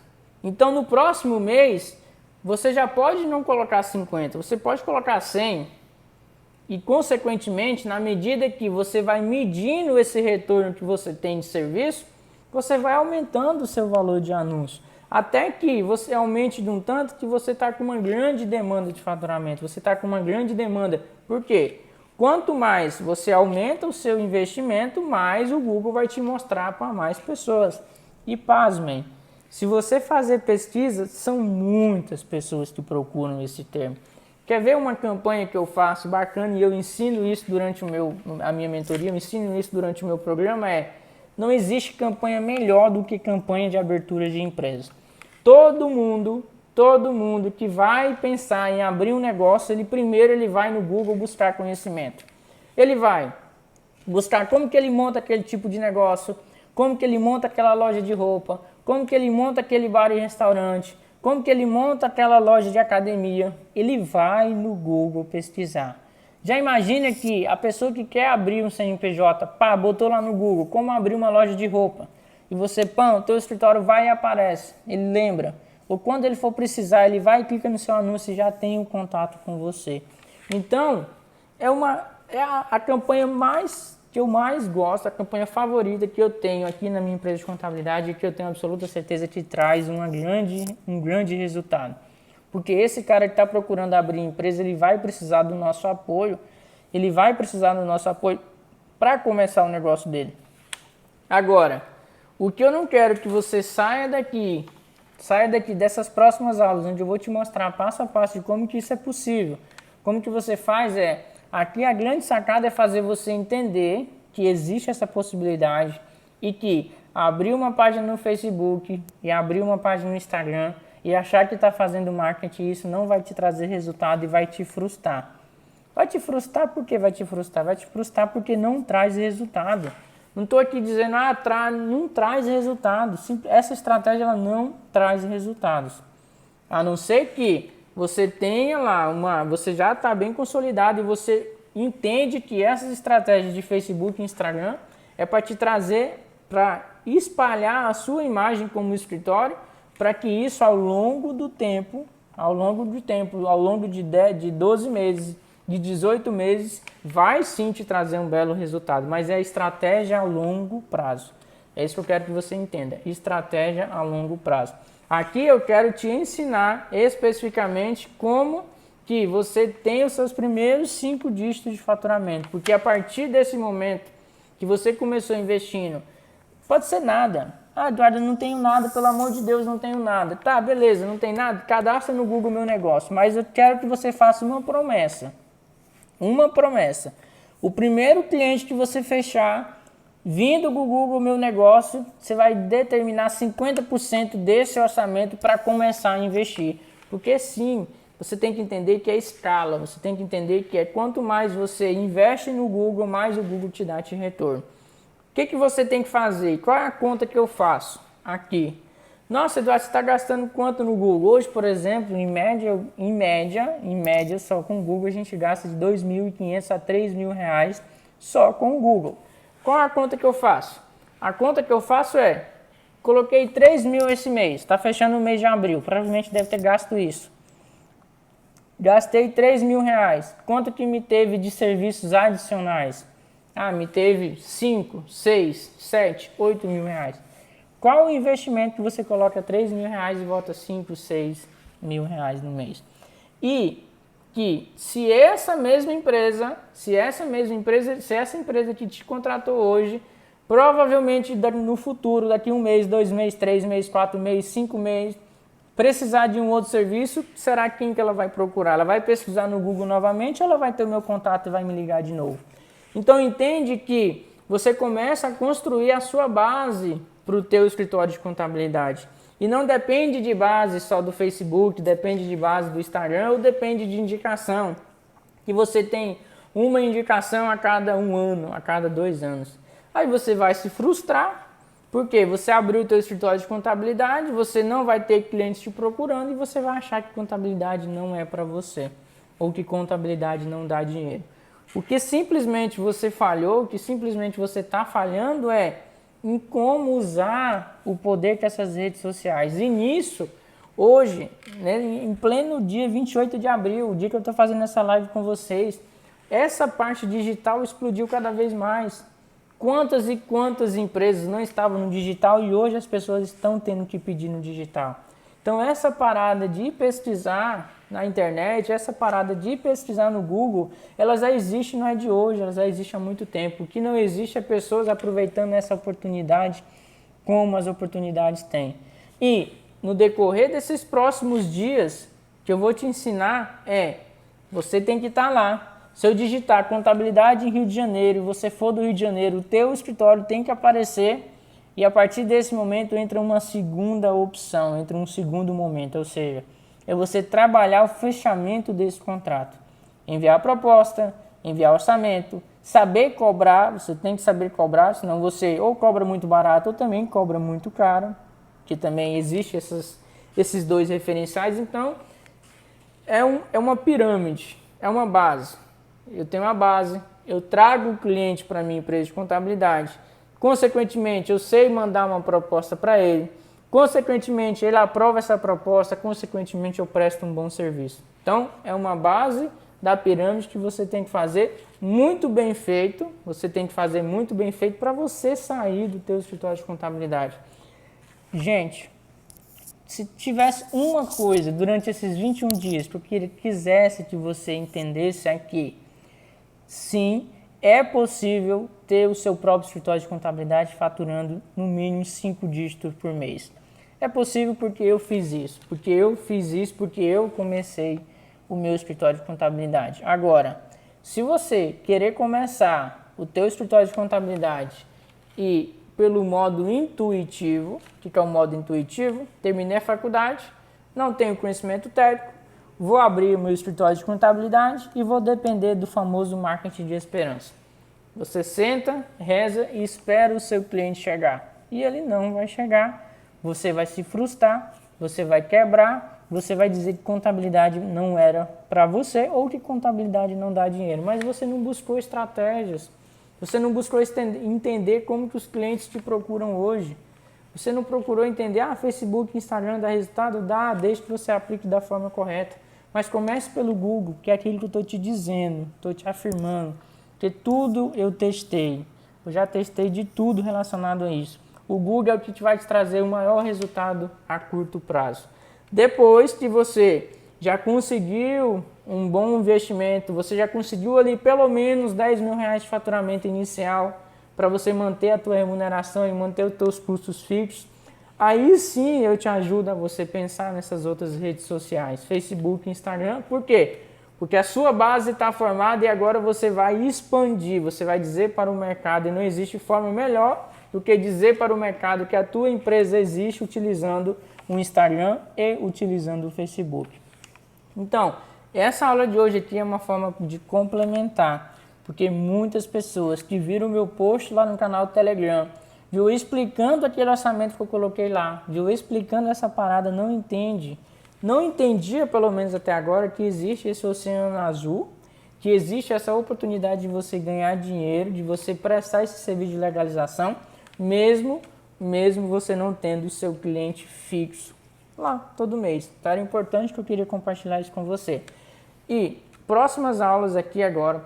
Então no próximo mês você já pode não colocar 50, você pode colocar 100 e consequentemente na medida que você vai medindo esse retorno que você tem de serviço, você vai aumentando o seu valor de anúncio. Até que você aumente de um tanto que você está com uma grande demanda de faturamento, você está com uma grande demanda. Por quê? Quanto mais você aumenta o seu investimento, mais o Google vai te mostrar para mais pessoas. E pasmem, se você fazer pesquisa, são muitas pessoas que procuram esse termo. Quer ver uma campanha que eu faço bacana e eu ensino isso durante a minha mentoria, eu ensino isso durante o meu programa, não existe campanha melhor do que campanha de abertura de empresa. Todo mundo que vai pensar em abrir um negócio, ele vai no Google buscar conhecimento. Ele vai buscar como que ele monta aquele tipo de negócio, como que ele monta aquela loja de roupa, como que ele monta aquele bar e restaurante, como que ele monta aquela loja de academia. Ele vai no Google pesquisar. Já imagina que a pessoa que quer abrir um CNPJ, botou lá no Google como abrir uma loja de roupa. E você, o teu escritório vai e aparece. Ele lembra. Ou quando ele for precisar, ele vai e clica no seu anúncio e já tem um contato com você. Então, é a campanha que eu mais gosto, a campanha favorita que eu tenho aqui na minha empresa de contabilidade e que eu tenho absoluta certeza que traz um grande resultado. Porque esse cara que está procurando abrir empresa, ele vai precisar do nosso apoio. Ele vai precisar do nosso apoio para começar o negócio dele. Agora, o que eu não quero que você saia daqui dessas próximas aulas, onde eu vou te mostrar passo a passo de como que isso é possível. Como que você faz aqui a grande sacada é fazer você entender que existe essa possibilidade e que abrir uma página no Facebook e abrir uma página no Instagram e achar que está fazendo marketing, isso não vai te trazer resultado e vai te frustrar. Vai te frustrar por que vai te frustrar? Vai te frustrar porque não traz resultado. Não estou aqui dizendo, não traz resultado. Essa estratégia ela não traz resultados. A não ser que você tenha lá, você já está bem consolidado e você entende que essas estratégias de Facebook e Instagram é para te trazer, para espalhar a sua imagem como escritório, para que isso ao longo de 12 meses, de 18 meses, vai sim te trazer um belo resultado, mas é estratégia a longo prazo. É isso que eu quero que você entenda, estratégia a longo prazo. Aqui eu quero te ensinar especificamente como que você tem os seus primeiros 5 dígitos de faturamento, porque a partir desse momento que você começou investindo, pode ser nada. Ah, Eduardo, eu não tenho nada, pelo amor de Deus, não tenho nada. Tá, beleza, não tem nada, cadastra no Google Meu Negócio, mas eu quero que você faça uma promessa. Uma promessa. O primeiro cliente que você fechar, vindo do Google Meu Negócio, você vai determinar 50% desse orçamento para começar a investir. Porque sim, você tem que entender que é escala, você tem que entender que quanto mais você investe no Google, mais o Google te dá de retorno. O que você tem que fazer? Qual é a conta que eu faço? Aqui. Nossa, Eduardo, você está gastando quanto no Google? Hoje, por exemplo, em média, só com o Google a gente gasta de R$ 2.500 a R$ 3.000 só com o Google. Qual é a conta que eu faço? A conta que eu faço coloquei 3 mil esse mês, está fechando o mês de abril, provavelmente deve ter gasto isso. Gastei R$ 3.000. Quanto que me teve de serviços adicionais? Ah, me teve 5, 6, 7, 8 mil reais. Qual o investimento que você coloca R$ 3.000 e volta 5, 6 mil reais no mês? E que se essa empresa que te contratou hoje, provavelmente no futuro, daqui 1 mês, 2 meses, 3 meses, 4 meses, 5 meses, precisar de um outro serviço, será quem que ela vai procurar? Ela vai pesquisar no Google novamente ou ela vai ter o meu contato e vai me ligar de novo? Então entende que você começa a construir a sua base para o teu escritório de contabilidade. E não depende de base só do Facebook, depende de base do Instagram ou depende de indicação. Que você tem uma indicação a cada 1 ano, a cada 2 anos. Aí você vai se frustrar, porque você abriu o teu escritório de contabilidade, você não vai ter clientes te procurando e você vai achar que contabilidade não é para você. Ou que contabilidade não dá dinheiro. O que simplesmente você falhou, o que simplesmente você está falhando em como usar o poder dessas redes sociais. E nisso, hoje, né, em pleno dia 28 de abril, o dia que eu estou fazendo essa live com vocês, essa parte digital explodiu cada vez mais. Quantas e quantas empresas não estavam no digital e hoje as pessoas estão tendo que pedir no digital. Então essa parada de pesquisar na internet, essa parada de pesquisar no Google, ela já existe, não é de hoje, ela já existe há muito tempo. O que não existe é pessoas aproveitando essa oportunidade como as oportunidades têm. E no decorrer desses próximos dias, que eu vou te ensinar você tem que estar lá. Se eu digitar contabilidade em Rio de Janeiro e você for do Rio de Janeiro, o teu escritório tem que aparecer e a partir desse momento entra uma segunda opção, entra um segundo momento, ou seja, é você trabalhar o fechamento desse contrato. Enviar a proposta, enviar orçamento, saber cobrar, você tem que saber cobrar, senão você ou cobra muito barato ou também cobra muito caro, que também existe esses dois referenciais. Então, é uma pirâmide, é uma base. Eu tenho uma base, eu trago o cliente para a minha empresa de contabilidade, consequentemente eu sei mandar uma proposta para ele, consequentemente ele aprova essa proposta, consequentemente eu presto um bom serviço. Então é uma base da pirâmide que você tem que fazer muito bem feito, você tem que fazer muito bem feito para você sair do teu escritório de contabilidade. Gente, se tivesse uma coisa durante esses 21 dias que eu quisesse que você entendesse aqui, sim, é possível ter o seu próprio escritório de contabilidade faturando no mínimo 5 dígitos por mês. É possível porque eu fiz isso, porque eu comecei o meu escritório de contabilidade. Agora, se você querer começar o teu escritório de contabilidade e pelo modo intuitivo, o que é o modo intuitivo? Terminei a faculdade, não tenho conhecimento técnico, vou abrir o meu escritório de contabilidade e vou depender do famoso marketing de esperança. Você senta, reza e espera o seu cliente chegar. E ele não vai chegar, você vai se frustrar, você vai quebrar, você vai dizer que contabilidade não era para você ou que contabilidade não dá dinheiro. Mas você não buscou estratégias, Você não buscou entender como que os clientes te procuram hoje. Você não procurou entender, Facebook, Instagram dá resultado? Dá, desde que você aplique da forma correta. Mas comece pelo Google, que é aquilo que eu estou te dizendo, estou te afirmando. Porque tudo eu testei. Eu já testei de tudo relacionado a isso. O Google é o que vai te trazer o maior resultado a curto prazo. Depois que você já conseguiu um bom investimento, você já conseguiu ali pelo menos 10 mil reais de faturamento inicial para você manter a tua remuneração e manter os teus custos fixos, aí sim eu te ajudo a você pensar nessas outras redes sociais, Facebook, Instagram. Por quê? Porque a sua base está formada e agora você vai expandir, você vai dizer para o mercado, e não existe forma melhor do que dizer para o mercado que a tua empresa existe utilizando o Instagram e utilizando o Facebook. Então, essa aula de hoje aqui é uma forma de complementar, porque muitas pessoas que viram o meu post lá no canal do Telegram, de eu explicando aquele orçamento que eu coloquei lá, de eu explicando essa parada, não entende. Não entendia, pelo menos até agora, que existe esse oceano azul, que existe essa oportunidade de você ganhar dinheiro, de você prestar esse serviço de legalização, mesmo você não tendo o seu cliente fixo lá todo mês. Então era importante que eu queria compartilhar isso com você. E próximas aulas aqui agora,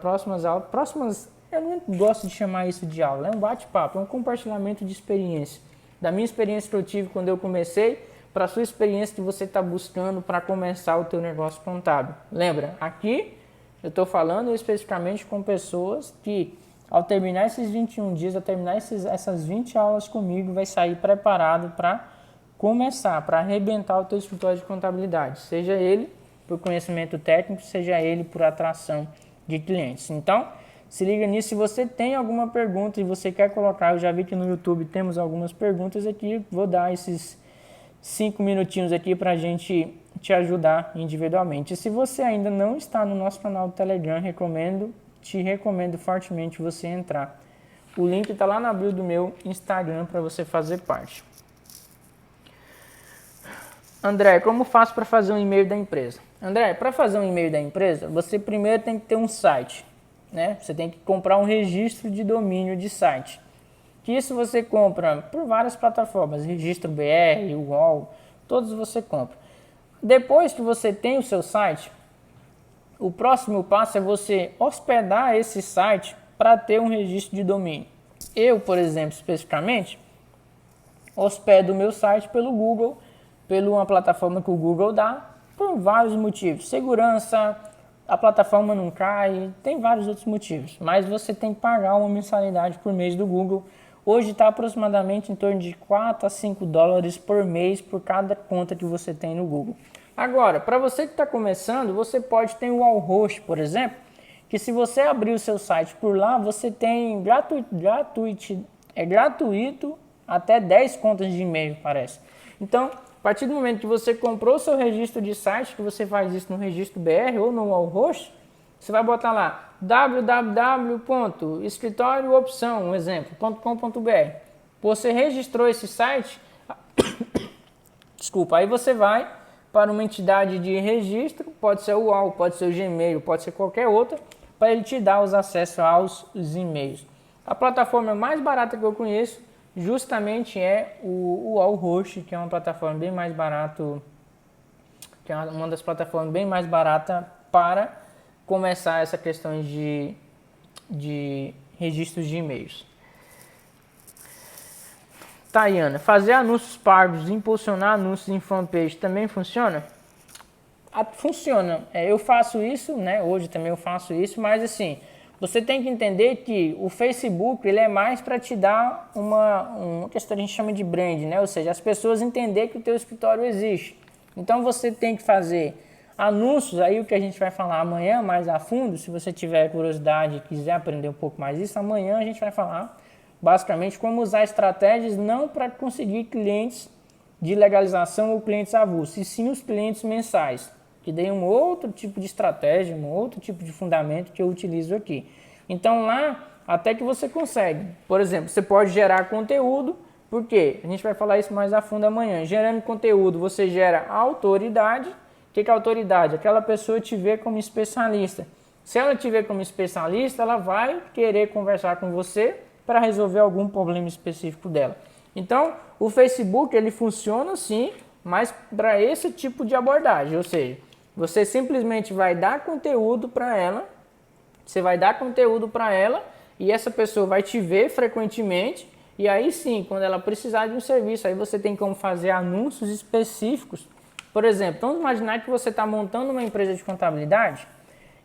eu não gosto de chamar isso de aula, é um bate-papo, é um compartilhamento de experiência. Da minha experiência que eu tive quando eu comecei, para a sua experiência que você está buscando para começar o teu negócio contábil. Lembra, aqui eu estou falando especificamente com pessoas que, ao terminar esses 21 dias, ao terminar essas 20 aulas comigo, vai sair preparado para começar, para arrebentar o teu escritório de contabilidade. Seja ele por conhecimento técnico, seja ele por atração de clientes. Então, se liga nisso. Se você tem alguma pergunta e você quer colocar, eu já vi que no YouTube temos algumas perguntas aqui, vou dar esses 5 minutinhos aqui para a gente te ajudar individualmente. E se você ainda não está no nosso canal do Telegram, te recomendo fortemente você entrar. O link está lá na bio do meu Instagram para você fazer parte. André, como faço para fazer um e-mail da empresa? André, para fazer um e-mail da empresa, você primeiro tem que ter um site, né? Você tem que comprar um registro de domínio de site. Que isso você compra por várias plataformas, Registro BR, UOL, todos você compra. Depois que você tem o seu site, o próximo passo é você hospedar esse site para ter um registro de domínio. Eu, por exemplo, especificamente, hospedo o meu site pelo Google, pela uma plataforma que o Google dá, por vários motivos. Segurança, a plataforma não cai, tem vários outros motivos. Mas você tem que pagar uma mensalidade por mês do Google. Hoje está aproximadamente em torno de 4 a 5 dólares por mês por cada conta que você tem no Google. Agora, para você que está começando, você pode ter o Wallhost, por exemplo, que se você abrir o seu site por lá, você tem gratuito até 10 contas de e-mail, parece. Então, a partir do momento que você comprou o seu registro de site, que você faz isso no Registro BR ou no Wallhost, você vai botar lá www.escritorioopção, um exemplo, .com.br. Você registrou esse site, desculpa, aí você vai para uma entidade de registro, pode ser o UOL, pode ser o Gmail, pode ser qualquer outra, para ele te dar os acessos aos e-mails. A plataforma mais barata que eu conheço justamente é o Wallhost, que é uma plataforma bem mais barata, que é uma das plataformas bem mais baratas para começar essa questão de registros de e-mails. Tayana, fazer anúncios pagos, impulsionar anúncios em fanpage também funciona? Funciona. Eu faço isso, né? Hoje também eu faço isso, mas assim, você tem que entender que o Facebook ele é mais para te dar uma questão que a gente chama de brand, né? Ou seja, as pessoas entenderem que o teu escritório existe. Então você tem que fazer anúncios, aí o que a gente vai falar amanhã mais a fundo, se você tiver curiosidade e quiser aprender um pouco mais isso, amanhã a gente vai falar basicamente como usar estratégias não para conseguir clientes de legalização ou clientes avulsos, e sim os clientes mensais, que dei um outro tipo de estratégia, um outro tipo de fundamento que eu utilizo aqui. Então lá, até que você consegue. Por exemplo, você pode gerar conteúdo, porque a gente vai falar isso mais a fundo amanhã. Gerando conteúdo, você gera autoridade. O que é autoridade? Aquela pessoa te vê como especialista. Se ela te ver como especialista, ela vai querer conversar com você para resolver algum problema específico dela. Então, o Facebook ele funciona sim, mas para esse tipo de abordagem, ou seja, você simplesmente vai dar conteúdo para ela, e essa pessoa vai te ver frequentemente, e aí sim, quando ela precisar de um serviço, aí você tem como fazer anúncios específicos. Por exemplo, vamos imaginar que você está montando uma empresa de contabilidade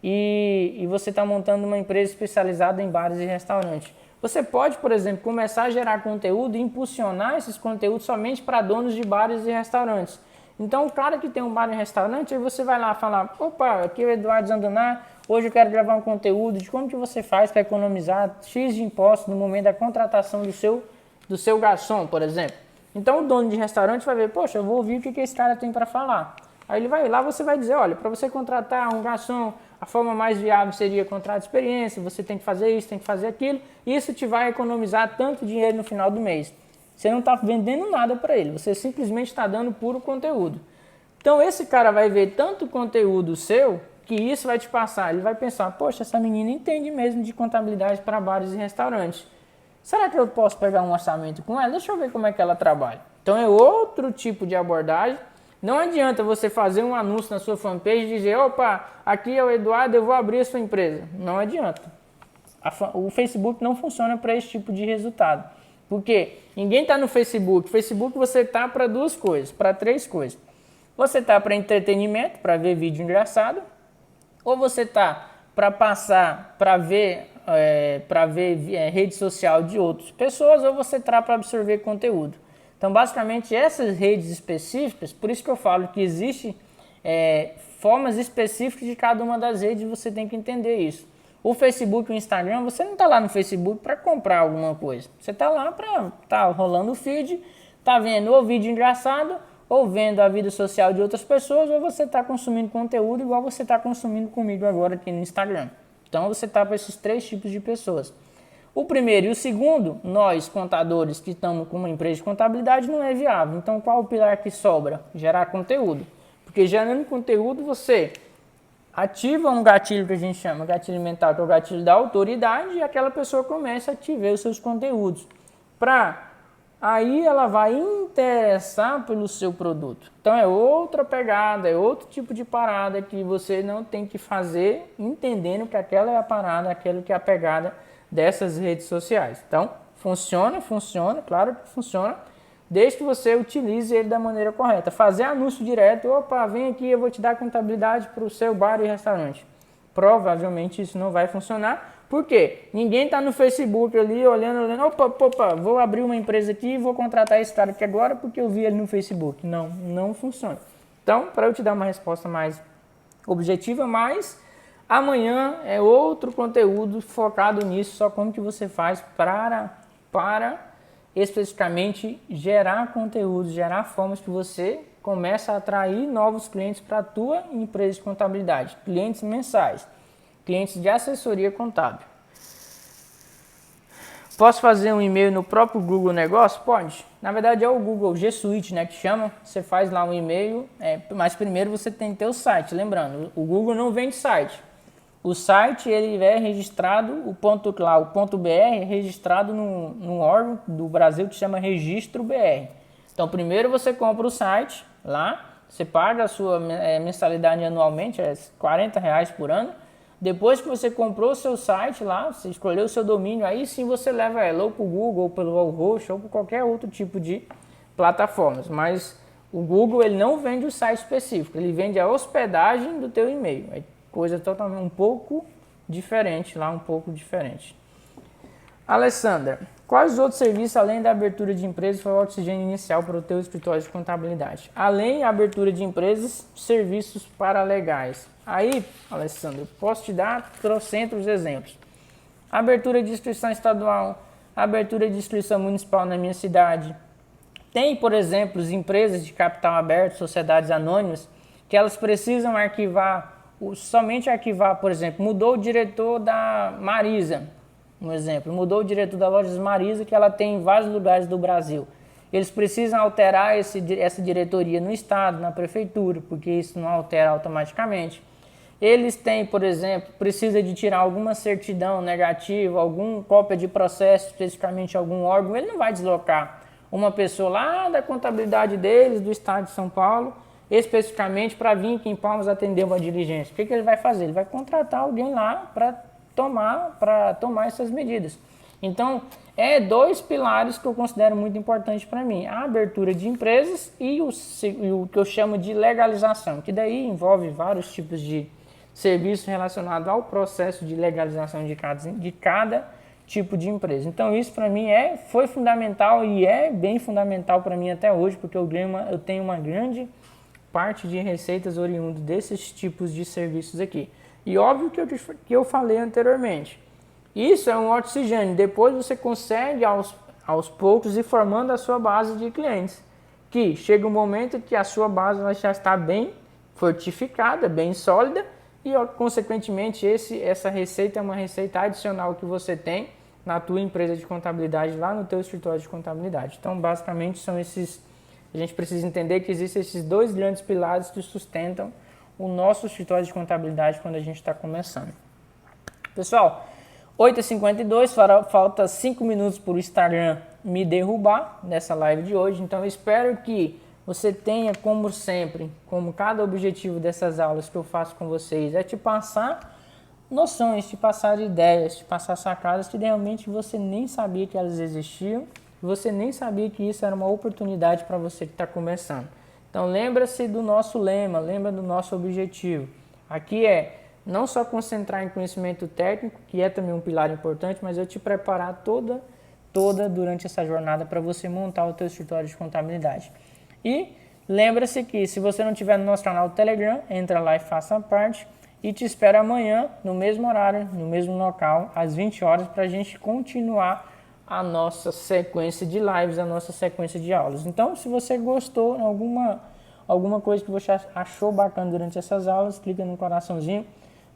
e você está montando uma empresa especializada em bares e restaurantes. Você pode, por exemplo, começar a gerar conteúdo e impulsionar esses conteúdos somente para donos de bares e restaurantes. Então, o cara que tem um bar e restaurante, aí você vai lá falar, opa, aqui é o Eduardo Zandonar, hoje eu quero gravar um conteúdo de como que você faz para economizar X de impostos no momento da contratação do seu garçom, por exemplo. Então, o dono de restaurante vai ver, poxa, eu vou ouvir o que esse cara tem para falar. Aí ele vai lá, você vai dizer, olha, para você contratar um garçom, a forma mais viável seria contrato de experiência, você tem que fazer isso, tem que fazer aquilo, e isso te vai economizar tanto dinheiro no final do mês. Você não está vendendo nada para ele, você simplesmente está dando puro conteúdo. Então esse cara vai ver tanto conteúdo seu, que isso vai te passar, ele vai pensar, poxa, essa menina entende mesmo de contabilidade para bares e restaurantes. Será que eu posso pegar um orçamento com ela? Deixa eu ver como é que ela trabalha. Então é outro tipo de abordagem. Não adianta você fazer um anúncio na sua fanpage e dizer, opa, aqui é o Eduardo, eu vou abrir a sua empresa. Não adianta. O Facebook não funciona para esse tipo de resultado. Porque ninguém está no Facebook. Facebook você está para duas coisas, para três coisas. Você está para entretenimento, para ver vídeo engraçado. Ou você está para passar, para ver rede social de outras pessoas. Ou você está para absorver conteúdo. Então, basicamente, essas redes específicas, por isso que eu falo que existem formas específicas de cada uma das redes, você tem que entender isso. O Facebook e o Instagram, você não está lá no Facebook para comprar alguma coisa. Você está lá para estar rolando o feed, está vendo ou vídeo engraçado, ou vendo a vida social de outras pessoas, ou você está consumindo conteúdo igual você está consumindo comigo agora aqui no Instagram. Então, você está para esses três tipos de pessoas. O primeiro e o segundo, nós, contadores que estamos com uma empresa de contabilidade, não é viável. Então, qual o pilar que sobra? Gerar conteúdo. Porque gerando conteúdo, você ativa um gatilho que a gente chama gatilho mental, que é o gatilho da autoridade, e aquela pessoa começa a te ver os seus conteúdos. Aí ela vai interessar pelo seu produto. Então é outra pegada, é outro tipo de parada que você não tem que fazer entendendo que aquela é a parada, aquela que é a pegada dessas redes sociais. Então, funciona, claro que funciona, desde que você utilize ele da maneira correta. Fazer anúncio direto, opa, vem aqui, eu vou te dar contabilidade para o seu bar e restaurante. Provavelmente isso não vai funcionar. Por quê? Ninguém está no Facebook ali olhando, opa, vou abrir uma empresa aqui e vou contratar esse cara aqui agora porque eu vi ele no Facebook. Não funciona. Então, para eu te dar uma resposta mais objetiva, mas amanhã é outro conteúdo focado nisso, só como que você faz para especificamente gerar conteúdo, gerar formas que você começa a atrair novos clientes para a tua empresa de contabilidade, clientes mensais, clientes de assessoria contábil. Posso fazer um e-mail no próprio Google Negócio? Pode. Na verdade é o Google G Suite, né, que chama. Você faz lá um e-mail, mas primeiro você tem que ter o site. Lembrando, o Google não vende site. O site ele é registrado, o .br é registrado num órgão do Brasil que chama Registro BR. Então primeiro você compra o site lá, você paga a sua mensalidade anualmente, é R$40 por ano. Depois que você comprou o seu site lá, você escolheu o seu domínio, aí sim você leva ela ou para o Google, ou pelo Wallhost, ou para qualquer outro tipo de plataformas. Mas o Google ele não vende o site específico, ele vende a hospedagem do teu e-mail. É coisa totalmente um pouco diferente lá, um pouco diferente. Alessandra, quais outros serviços, além da abertura de empresas, foi o oxigênio inicial para o teu escritório de contabilidade? Além da abertura de empresas, serviços paralegais. Aí, Alessandra, eu posso te dar trocentos exemplos. Abertura de inscrição estadual, abertura de inscrição municipal na minha cidade. Tem, por exemplo, empresas de capital aberto, sociedades anônimas, que elas precisam somente arquivar, por exemplo, mudou o diretor da Marisa, um exemplo, mudou o diretor da Lojas Marisa, que ela tem em vários lugares do Brasil. Eles precisam alterar essa diretoria no estado, na prefeitura, porque isso não altera automaticamente. eles têm, por exemplo, precisa de tirar alguma certidão negativa, alguma cópia de processo, especificamente algum órgão, ele não vai deslocar uma pessoa lá da contabilidade deles, do estado de São Paulo, especificamente para vir aqui em Palmas atender uma diligência. O que ele vai fazer? Ele vai contratar alguém lá para tomar essas medidas. Então, dois pilares que eu considero muito importantes para mim. A abertura de empresas e o que eu chamo de legalização, que daí envolve vários tipos de serviços relacionados ao processo de legalização de cada tipo de empresa. Então, isso para mim foi fundamental e é bem fundamental para mim até hoje, porque eu tenho uma grande parte de receitas oriundas desses tipos de serviços aqui. E óbvio que eu falei anteriormente, isso é um oxigênio. Depois você consegue aos poucos ir formando a sua base de clientes, que chega um momento que a sua base vai já está bem fortificada, bem sólida, e consequentemente essa receita é uma receita adicional que você tem na tua empresa de contabilidade, lá no teu escritório de contabilidade. Então, basicamente, a gente precisa entender que existem esses dois grandes pilares que sustentam o nosso escritório de contabilidade quando a gente está começando. Pessoal, 8h52, falta 5 minutos para o Instagram me derrubar nessa live de hoje, então eu espero que você tenha, como sempre, como cada objetivo dessas aulas que eu faço com vocês, é te passar noções, te passar ideias, te passar sacadas que realmente você nem sabia que elas existiam, você nem sabia que isso era uma oportunidade para você que está começando. Então lembra-se do nosso lema, lembra do nosso objetivo. Aqui não só concentrar em conhecimento técnico, que é também um pilar importante, mas eu te preparar toda durante essa jornada para você montar o teu escritório de contabilidade. E lembra-se que se você não estiver no nosso canal do Telegram, entra lá e faça parte. E te espero amanhã, no mesmo horário, no mesmo local, às 20 horas, para a gente continuar a nossa sequência de lives, a nossa sequência de aulas. Então, se você gostou, alguma coisa que você achou bacana durante essas aulas, clica no coraçãozinho,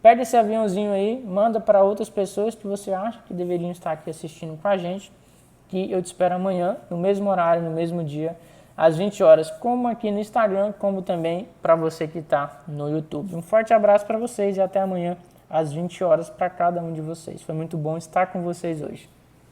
pega esse aviãozinho aí, manda para outras pessoas que você acha que deveriam estar aqui assistindo com a gente, que eu te espero amanhã, no mesmo horário, no mesmo dia, às 20 horas, como aqui no Instagram, como também para você que está no YouTube. Um forte abraço para vocês e até amanhã, às 20 horas, para cada um de vocês. Foi muito bom estar com vocês hoje.